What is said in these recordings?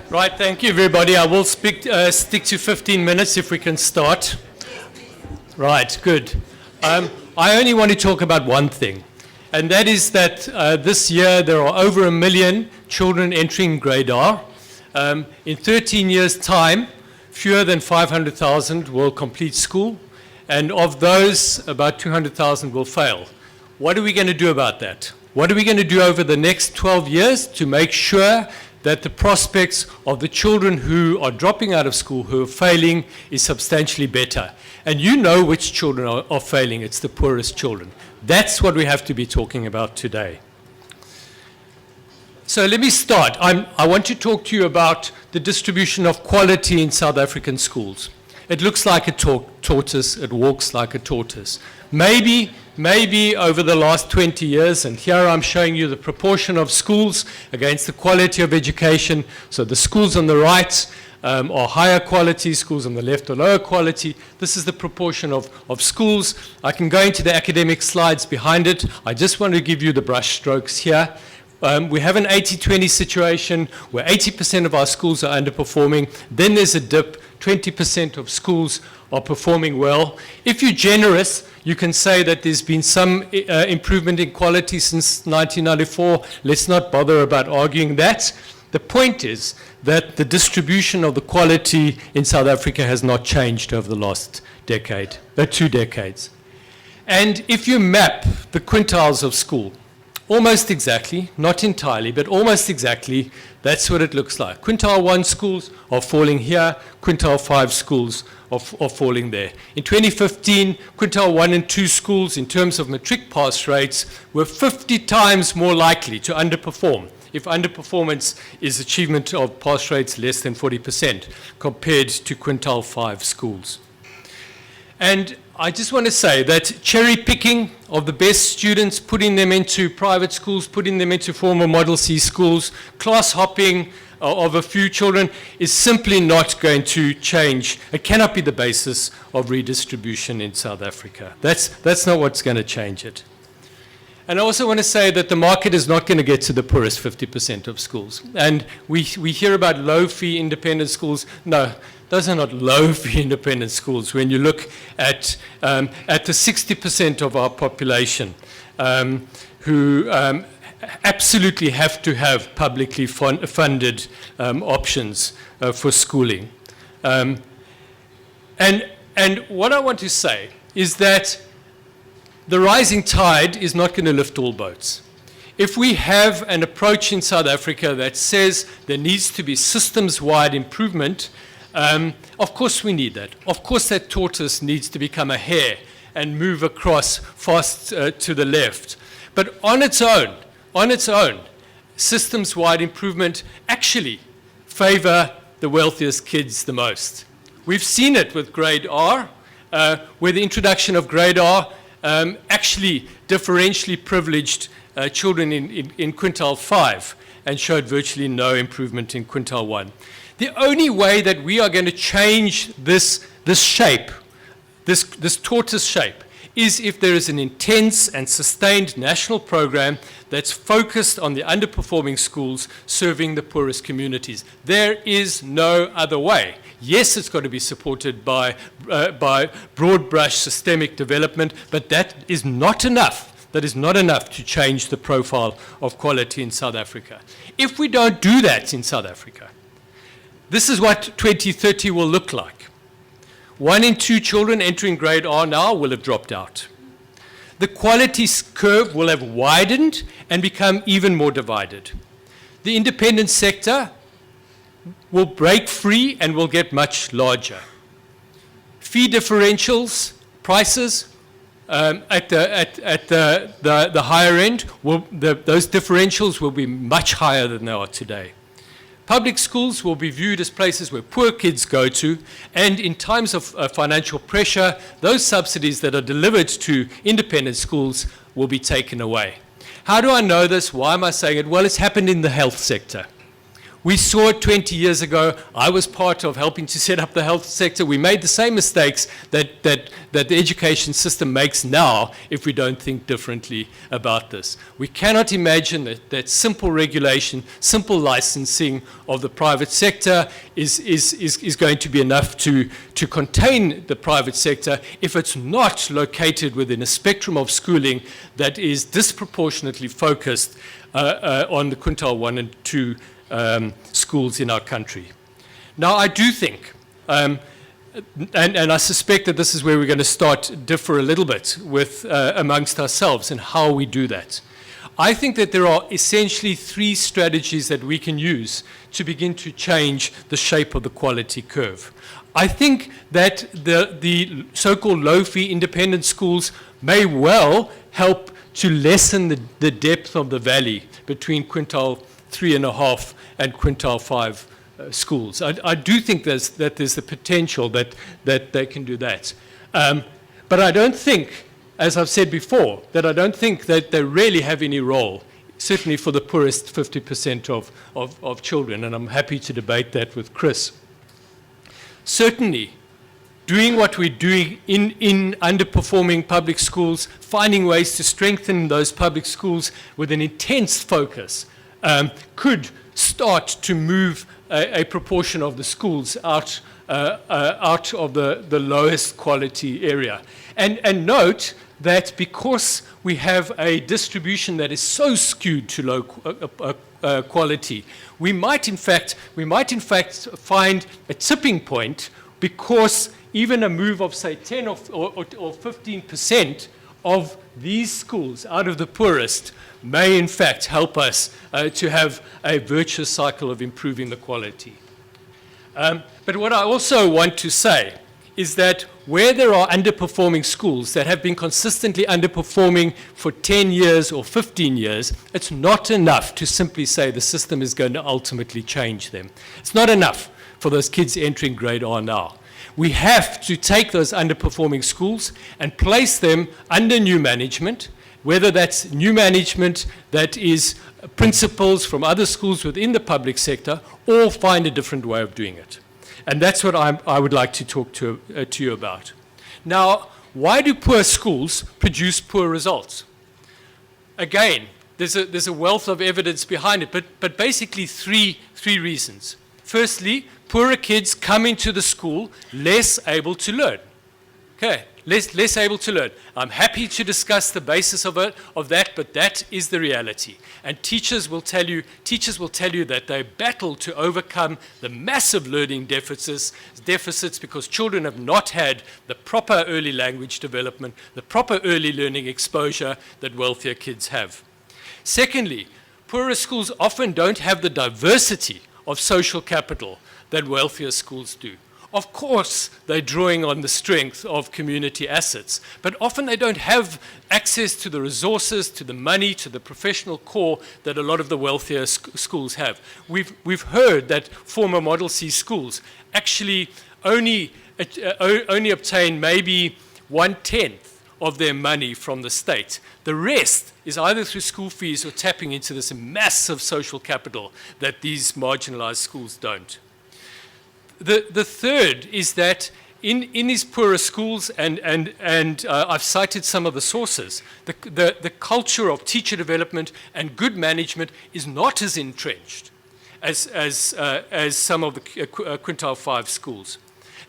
Right, thank you everybody. I will stick to 15 minutes if we can start. Right, good. I only want to talk about one thing, and that is that this year there are over 1 million children entering grade R. In 13 years' time, fewer than 500,000 will complete school, and of those, about 200,000 will fail. What are we going to do about that? What are we going to do over the next 12 years to make sure that the prospects of the children who are dropping out of school, who are failing, is substantially better? And you know which children are failing. It's the poorest children. That's what we have to be talking about today. So let me start. I want to talk to you about the distribution of quality in South African schools. It looks like a tortoise. It walks like a tortoise. Maybe over the last 20 years, and here I'm showing you the proportion of schools against the quality of education. So the schools on the right are higher quality, schools on the left are lower quality. This is the proportion of schools. I can go into the academic slides behind it. I just want to give you the brush strokes here. We have an 80-20 situation where 80% of our schools are underperforming. Then there's a dip. 20% of schools are performing well. If you're generous, you can say that there's been some improvement in quality since 1994. Let's not bother about arguing that. The point is that the distribution of the quality in South Africa has not changed over the last decade, 2 decades. And if you map the quintiles of school, almost exactly, not entirely, but almost exactly, that's what it looks like. Quintile 1 schools are falling here, quintile 5 schools are falling there. In 2015, quintile 1 and 2 schools, in terms of matric pass rates, were 50 times more likely to underperform, if underperformance is achievement of pass rates less than 40%, compared to quintile 5 schools. And I just want to say that cherry picking of the best students, putting them into private schools, putting them into former Model C schools, class hopping of a few children is simply not going to change. It cannot be the basis of redistribution in South Africa. That's not what's going to change it. And I also want to say that the market is not going to get to the poorest 50% of schools. And we hear about low-fee independent schools. No, those are not low-fee independent schools. When you look at the 60% of our population who absolutely have to have publicly funded options for schooling. And what I want to say is that the rising tide is not going to lift all boats. If we have an approach in South Africa that says there needs to be systems-wide improvement, of course we need that. Of course that tortoise needs to become a hare and move across fast to the left. But on its own, systems-wide improvement actually favor the wealthiest kids the most. We've seen it with grade R, where the introduction of grade R actually differentially privileged children in quintile 5 and showed virtually no improvement in quintile 1. The only way that we are going to change this shape, this tortoise shape, is if there is an intense and sustained national program that's focused on the underperforming schools serving the poorest communities. There is no other way. Yes, it's got to be supported by broad brush systemic development, but that is not enough. That is not enough to change the profile of quality in South Africa. If we don't do that in South Africa, this is what 2030 will look like. 1 in 2 children entering grade R now will have dropped out. The quality curve will have widened and become even more divided. The independent sector will break free and will get much larger. Fee differentials, prices at the higher end, those differentials will be much higher than they are today. Public schools will be viewed as places where poor kids go to, and in times of financial pressure, those subsidies that are delivered to independent schools will be taken away. How do I know this? Why am I saying it? Well, it's happened in the health sector. We saw it 20 years ago. I was part of helping to set up the health sector. We made the same mistakes that the education system makes now if we don't think differently about this. We cannot imagine that simple regulation, simple licensing of the private sector is going to be enough to contain the private sector if it's not located within a spectrum of schooling that is disproportionately focused on the quintile 1 and 2 schools in our country. Now, I do think, and I suspect that this is where we're going to start differ a little bit with amongst ourselves and how we do that. I think that there are essentially 3 strategies that we can use to begin to change the shape of the quality curve. I think that the so-called low-fee independent schools may well help to lessen the depth of the valley between quintile 3.5 and quintile 5 schools. I do think there's the potential that they can do that. But I don't think, as I've said before, that I don't think that they really have any role, certainly for the poorest 50% of children, and I'm happy to debate that with Chris. Certainly, doing what we're doing in underperforming public schools, finding ways to strengthen those public schools with an intense focus, could start to move a proportion of the schools out of the lowest quality area. And note that because we have a distribution that is so skewed to low quality, we might in fact find a tipping point, because even a move of, say, 10 or 15% of these schools out of the poorest may in fact help us to have a virtuous cycle of improving the quality. But what I also want to say is that where there are underperforming schools that have been consistently underperforming for 10 years or 15 years, it's not enough to simply say the system is going to ultimately change them. It's not enough for those kids entering grade R now. We have to take those underperforming schools and place them under new management, whether that's new management that is principals from other schools within the public sector, or find a different way of doing it. And that's what I would like to talk to you about. Now, why do poor schools produce poor results? Again, there's a wealth of evidence behind it, but basically three reasons. Firstly, poorer kids come into the school less able to learn. Okay, less able to learn. I'm happy to discuss the basis of that, but that is the reality. And teachers will tell you that they battle to overcome the massive learning deficits because children have not had the proper early language development, the proper early learning exposure that wealthier kids have. Secondly, poorer schools often don't have the diversity of social capital that wealthier schools do. Of course, they're drawing on the strength of community assets, but often they don't have access to the resources, to the money, to the professional core that a lot of the wealthier schools have. We've heard that former Model C schools actually only obtain maybe 1/10 of their money from the state. The rest is either through school fees or tapping into this massive social capital that these marginalized schools don't. The third is that in these poorer schools, and I've cited some of the sources, the culture of teacher development and good management is not as entrenched as some of the quintile 5 schools.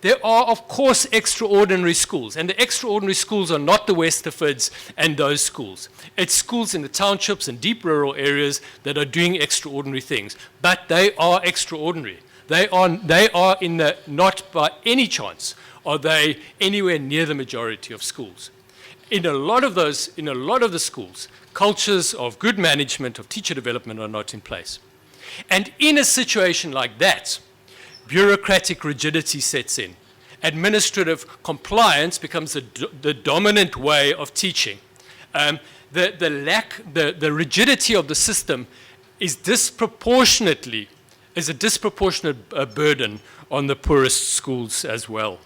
There are, of course, extraordinary schools, and the extraordinary schools are not the Westerfords and those schools. It's schools in the townships and deep rural areas that are doing extraordinary things, but they are extraordinary. They are in the, not by any chance are they anywhere near the majority of schools. In a lot of the schools, cultures of good management, of teacher development are not in place. And in a situation like that, bureaucratic rigidity sets in. Administrative compliance becomes the dominant way of teaching. The rigidity of the system is a disproportionate burden on the poorest schools as well.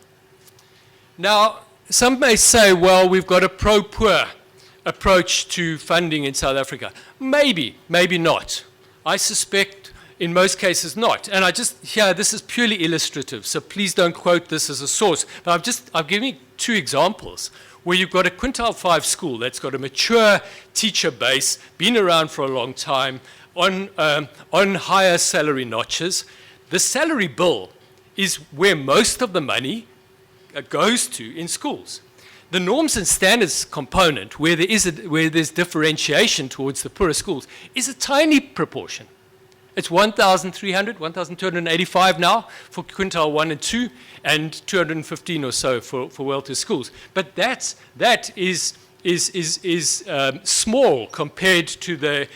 Now, some may say, well, we've got a pro-poor approach to funding in South Africa. Maybe, maybe not. I suspect In most cases not. And this is purely illustrative, so please don't quote this as a source. But I've given you two examples where you've got a quintile 5 school that's got a mature teacher base, been around for a long time, on higher salary notches. The salary bill is where most of the money goes to in schools. The norms and standards component, where there's differentiation towards the poorer schools, is a tiny proportion. It's 1,300, 1,285 now for quintile 1 and 2, and 215 or so for wealthier schools. But that is small compared to the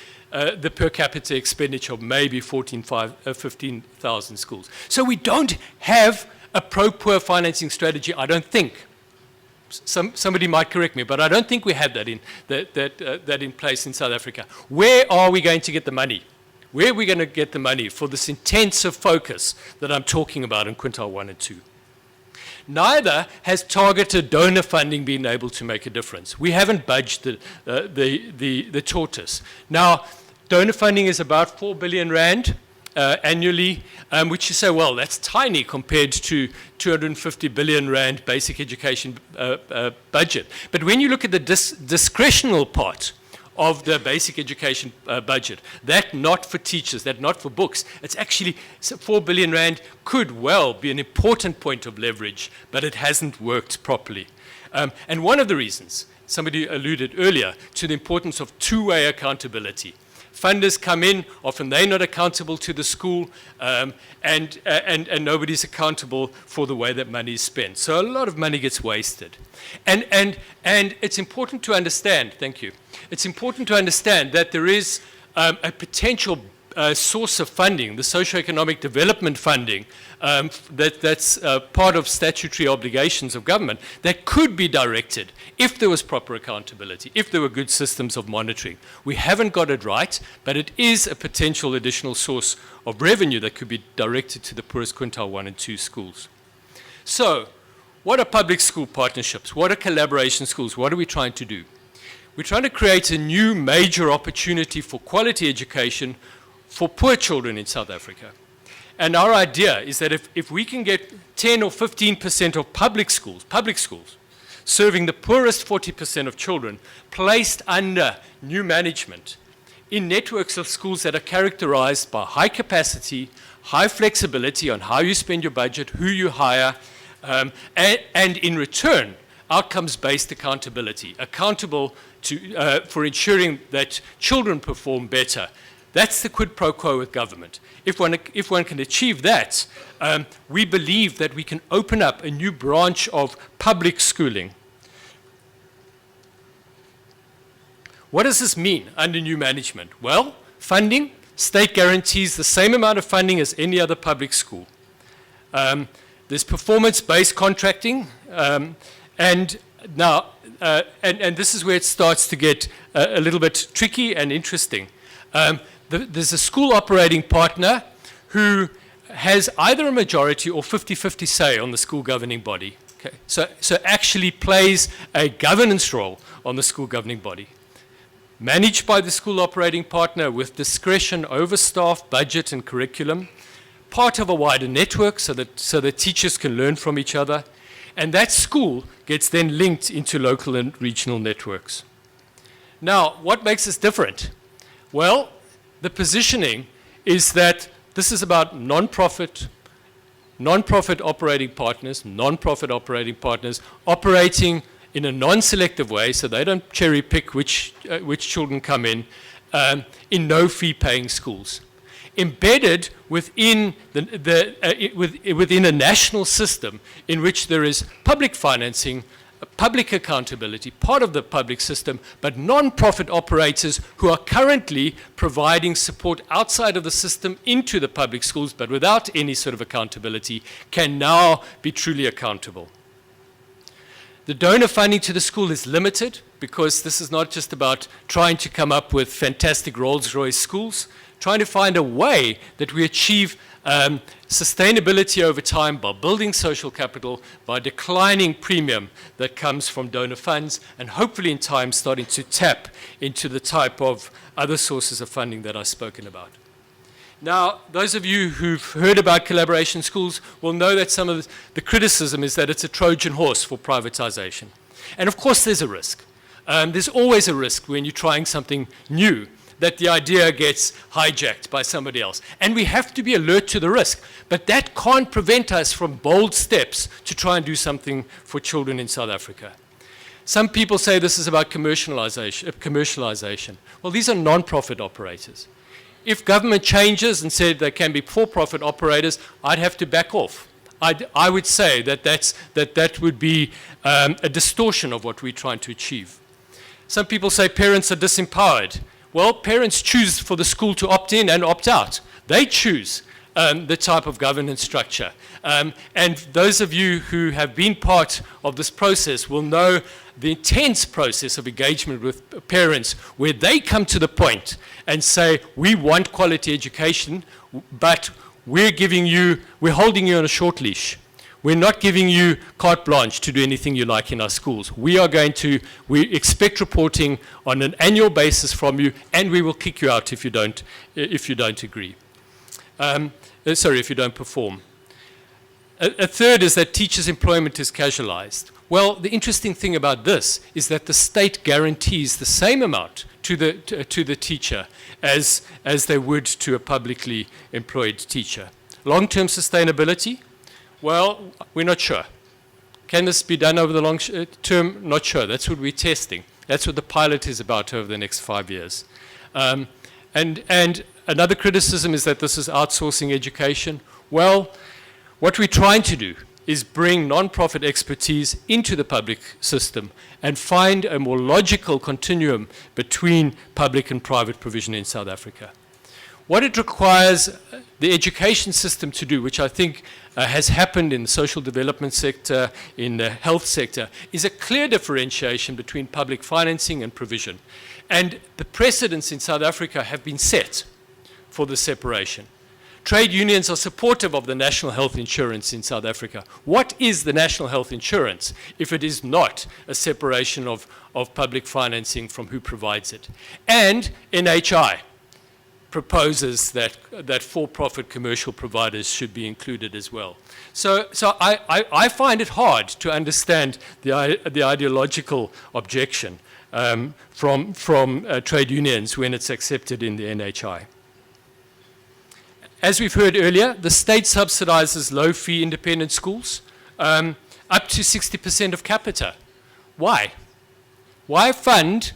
per capita expenditure of maybe 15,000 schools. So we don't have a pro-poor financing strategy, I don't think. Somebody might correct me, but I don't think we have that in place in South Africa. Where are we going to get the money? Where are we going to get the money for this intensive focus that I'm talking about in quintile 1 and 2? Neither has targeted donor funding been able to make a difference. We haven't budged the tortoise. Now, donor funding is about 4 billion rand annually, which you say, well, that's tiny compared to 250 billion rand basic education budget. But when you look at the discretional part of the basic education budget, that not for teachers, that not for books, it's actually 4 billion rand could well be an important point of leverage, but it hasn't worked properly. And one of the reasons, somebody alluded earlier, to the importance of two-way accountability. Funders come in, often they're not accountable to the school, and nobody's accountable for the way that money is spent. So a lot of money gets wasted. And it's important to understand, thank you, it's important to understand that there is a potential source of funding, the socioeconomic development funding, that's part of statutory obligations of government, that could be directed if there was proper accountability, if there were good systems of monitoring. We haven't got it right, but it is a potential additional source of revenue that could be directed to the poorest quintile 1 and 2 schools. So, what are public school partnerships? What are collaboration schools? What are we trying to do? We're trying to create a new major opportunity for quality education for poor children in South Africa. And our idea is that if we can get 10 or 15% of public schools, serving the poorest 40% of children, placed under new management in networks of schools that are characterized by high capacity, high flexibility on how you spend your budget, who you hire, and in return, outcomes-based accountability, accountable for ensuring that children perform better. That's the quid pro quo with government. If one can achieve that, we believe that we can open up a new branch of public schooling. What does this mean under new management? Well, funding, state guarantees the same amount of funding as any other public school. There's performance-based contracting, and this is where it starts to get a little bit tricky and interesting. There's a school operating partner who has either a majority or 50-50 say on the school governing body. Okay? So actually plays a governance role on the school governing body. Managed by the school operating partner with discretion over staff, budget, and curriculum. Part of a wider network so that teachers can learn from each other. And that school gets then linked into local and regional networks. Now, what makes this different? Well, the positioning is that this is about non-profit operating partners operating in a non-selective way, so they don't cherry pick which children come in no-fee paying schools. Embedded within within a national system in which there is public financing, public accountability, part of the public system, but non-profit operators who are currently providing support outside of the system into the public schools, but without any sort of accountability, can now be truly accountable. The donor funding to the school is limited because this is not just about trying to come up with fantastic Rolls-Royce schools, trying to find a way that we achieve sustainability over time by building social capital, by declining premium that comes from donor funds, and hopefully in time starting to tap into the type of other sources of funding that I've spoken about. Now, those of you who've heard about collaboration schools will know that some of the criticism is that it's a Trojan horse for privatization. And of course there's a risk. There's always a risk when you're trying something new, that the idea gets hijacked by somebody else. And we have to be alert to the risk. But that can't prevent us from bold steps to try and do something for children in South Africa. Some people say this is about commercialization. Well, these are non-profit operators. If government changes and said they can be for-profit operators, I'd have to back off. I would say that would be a distortion of what we're trying to achieve. Some people say parents are disempowered. Well, parents choose for the school to opt in and opt out. They choose the type of governance structure. And those of you who have been part of this process will know the intense process of engagement with parents where they come to the point and say, we want quality education, but we're holding you on a short leash. We're not giving you carte blanche to do anything you like in our schools. We expect reporting on an annual basis from you, and we will kick you out if you don't agree. If you don't perform. A third is that teachers' employment is casualized. Well, the interesting thing about this is that the state guarantees the same amount to the teacher as they would to a publicly employed teacher. Long-term sustainability? Well, we're not sure. Can this be done over the long term? Not sure. That's what we're testing. That's what the pilot is about over the next 5 years. And another criticism is that this is outsourcing education. Well, what we're trying to do is bring non-profit expertise into the public system and find a more logical continuum between public and private provision in South Africa. What it requires the education system to do, which I think has happened in the social development sector, in the health sector, is a clear differentiation between public financing and provision. And the precedents in South Africa have been set for the separation. Trade unions are supportive of the national health insurance in South Africa. What is the national health insurance if it is not a separation of public financing from who provides it? And NHI proposes that for-profit commercial providers should be included as well. So I find it hard to understand the ideological objection from trade unions when it's accepted in the NHI. As we've heard earlier, the state subsidizes low-fee independent schools up to 60% of capita. Why? Why fund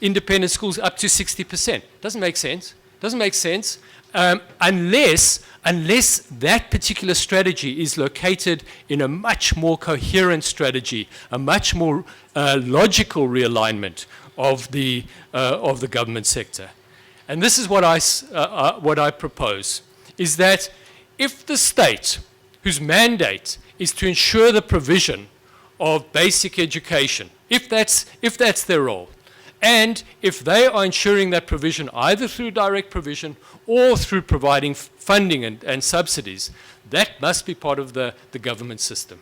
independent schools up to 60%? Doesn't make sense. Doesn't make sense unless that particular strategy is located in a much more coherent strategy, a much more logical realignment of the government sector. And this is what I propose, is that if the state, whose mandate is to ensure the provision of basic education, if that's their role, and if they are ensuring that provision either through direct provision or through providing funding and subsidies, that must be part of the government system.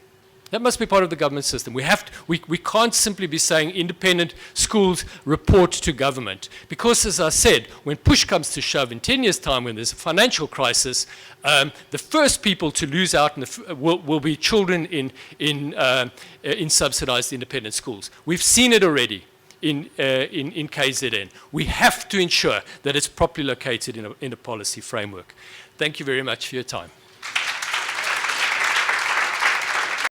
That must be part of the government system. We can't simply be saying independent schools report to government. Because, as I said, when push comes to shove in 10 years' time, when there's a financial crisis, the first people to lose out will be children in subsidized independent schools. We've seen it already in KZN. We have to ensure that it's properly located in a policy framework. Thank you very much for your time.